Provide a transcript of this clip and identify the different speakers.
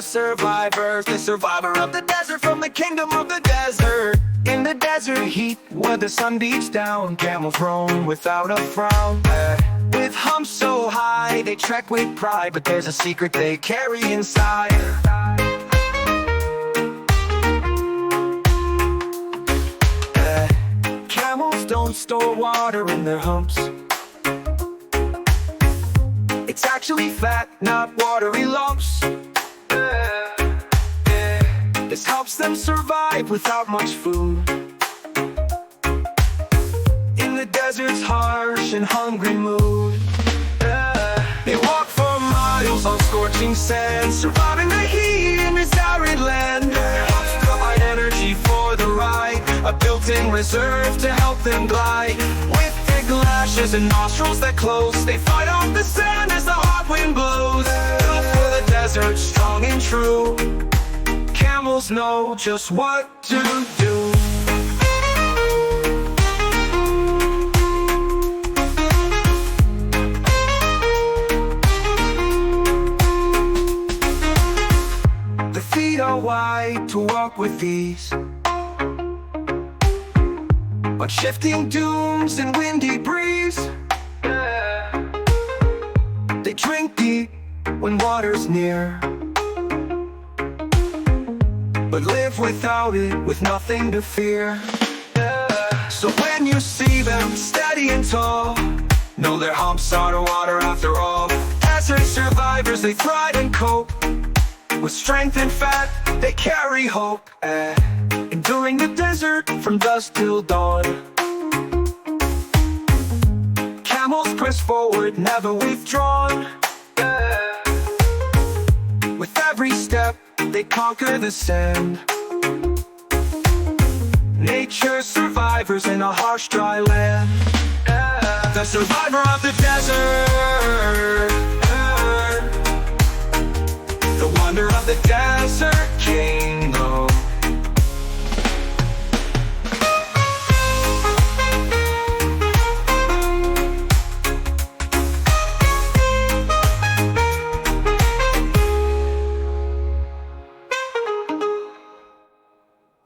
Speaker 1: survivors, the survivor of the desert from the kingdom of the desert. In the desert heat, where the sun beats down, camels roam without a frown. With humps so high, they trek with pride, but there's a secret they carry inside. Camels don't store water in their humps. It's actually fat, not watery lumps. This helps them survive without much food. In the desert's harsh and hungry mood, they walk for miles on scorching sand, surviving the heat in this arid land. Humps provide energy for the ride, a built-in reserve to help them glide. With thick lashes and nostrils that close, they fight off the sand as the hot wind blows. Built for the desert, strong and true, camels know just what to do. The feet are wide to walk with ease on shifting dunes and windy breeze. They drink deep when water's near, but live without it, with nothing to fear. So when you see them steady and tall, know their humps are the water after all. Desert survivors, they thrive and cope. With strength and fat, they carry hope. Enduring the desert from dusk till dawn. Camels press forward, never withdrawn. With every step, they conquer the sand. Nature's survivors in a harsh, dry land. The survivor of the desert.